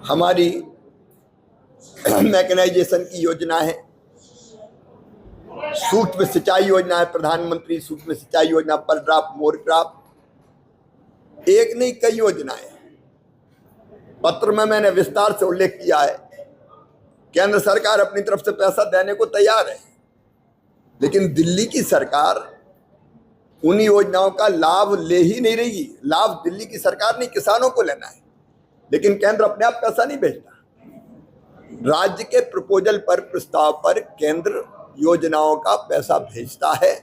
हमारी मैकेनाइजेशन की योजना है, सूक्ष्म सिंचाई योजना है, प्रधानमंत्री सूक्ष्म सिंचाई योजना, पर ड्राप मोर ड्राप, एक नहीं कई योजनाएं। पत्र में मैंने विस्तार से उल्लेख किया है, केंद्र सरकार अपनी तरफ से पैसा देने को तैयार है, लेकिन दिल्ली की सरकार उन योजनाओं का लाभ ले ही नहीं रही। लाभ दिल्ली की सरकार नहीं, किसानों को लेना है, लेकिन केंद्र अपने आप पैसा नहीं भेजता। राज्य के प्रपोजल पर, प्रस्ताव पर केंद्र योजनाओं का पैसा भेजता है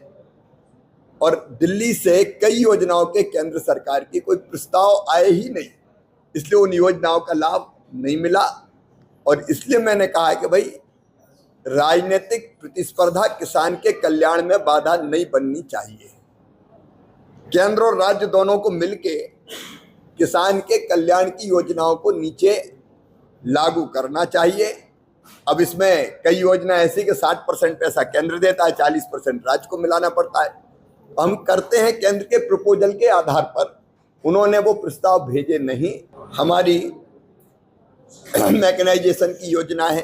और दिल्ली से कई योजनाओं के केंद्र सरकार की कोई प्रस्ताव आए ही नहीं, इसलिए उन योजनाओं का लाभ नहीं मिला। और इसलिए मैंने कहा है कि भाई, राजनीतिक प्रतिस्पर्धा किसान के कल्याण में बाधा नहीं बननी चाहिए। केंद्र और राज्य दोनों को मिलके किसान के कल्याण की योजनाओं को नीचे लागू करना चाहिए। अब इसमें कई योजना ऐसी कि 60% पैसा केंद्र देता है, 40% राज्य को मिलाना पड़ता है। हम करते हैं केंद्र के प्रपोजल के आधार पर, उन्होंने वो प्रस्ताव भेजे नहीं। हमारी मैकेनाइजेशन की योजना है,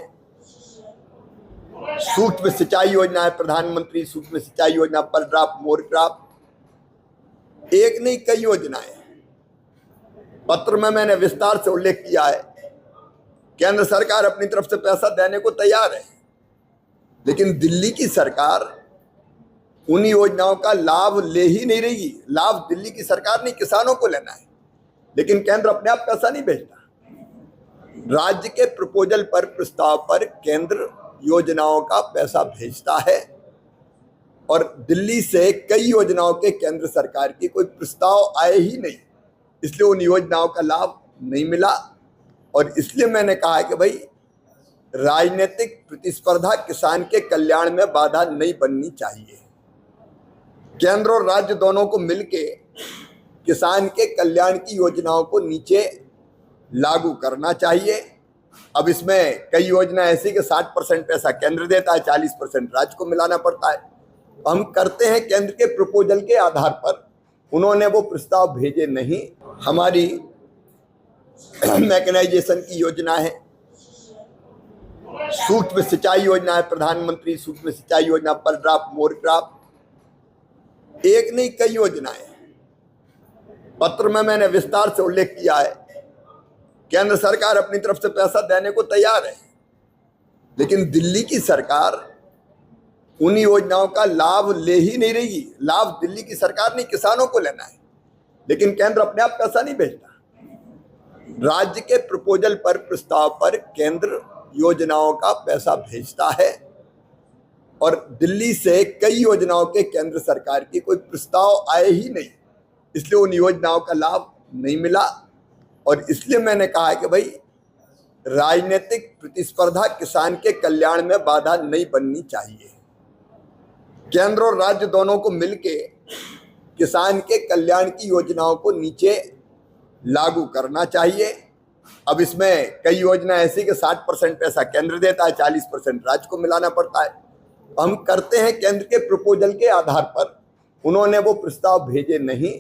सूक्ष्म सिंचाई योजना है, प्रधानमंत्री सूक्ष्म सिंचाई योजना, पर ड्राप मोर ड्राप, एक नहीं कई योजनाएं। पत्र में मैंने विस्तार से उल्लेख किया है, केंद्र सरकार अपनी तरफ से पैसा देने को तैयार है, लेकिन दिल्ली की सरकार उन योजनाओं का लाभ ले ही नहीं रही। लाभ दिल्ली की सरकार नहीं, किसानों को लेना है, लेकिन केंद्र अपने आप पैसा नहीं भेजता। राज्य के प्रपोजल पर, प्रस्ताव पर केंद्र योजनाओं का पैसा भेजता है और दिल्ली से कई योजनाओं के केंद्र सरकार की कोई प्रस्ताव आए ही नहीं, इसलिए उन योजनाओं का लाभ नहीं मिला। और इसलिए मैंने कहा है कि भाई, राजनीतिक प्रतिस्पर्धा किसान के कल्याण में बाधा नहीं बननी चाहिए। केंद्र और राज्य दोनों को मिलके किसान के कल्याण की योजनाओं को नीचे लागू करना चाहिए। अब इसमें कई योजना ऐसी कि 60% पैसा केंद्र देता है, 40% राज्य को मिलाना पड़ता है। हम करते हैं केंद्र के प्रपोजल के आधार पर, उन्होंने वो प्रस्ताव भेजे नहीं। हमारी मैकेनाइजेशन की योजना है, सूक्ष्म सिंचाई योजना है, प्रधानमंत्री सूक्ष्म सिंचाई योजना, पर ड्राप मोर ड्राप, एक नहीं कई योजनाएं। पत्र में मैंने विस्तार से उल्लेख किया है, केंद्र सरकार अपनी तरफ से पैसा देने को तैयार है, लेकिन दिल्ली की सरकार उन योजनाओं का लाभ ले ही नहीं रही। लाभ दिल्ली की सरकार नहीं, किसानों को लेना है, लेकिन केंद्र अपने आप पैसा नहीं भेजता। राज्य के प्रपोजल पर, प्रस्ताव पर केंद्र योजनाओं का पैसा भेजता है और दिल्ली से कई योजनाओं के केंद्र सरकार की कोई प्रस्ताव आए ही नहीं, इसलिए उन योजनाओं का लाभ नहीं मिला। और इसलिए मैंने कहा है कि भाई, राजनीतिक प्रतिस्पर्धा किसान के कल्याण में बाधा नहीं बननी चाहिए। केंद्र और राज्य दोनों को मिलके किसान के कल्याण की योजनाओं को नीचे लागू करना चाहिए। अब इसमें कई योजना ऐसी कि 60% पैसा केंद्र देता है, 40% राज्य को मिलाना पड़ता है। हम करते हैं केंद्र के प्रपोजल के आधार पर, उन्होंने वो प्रस्ताव भेजे नहीं।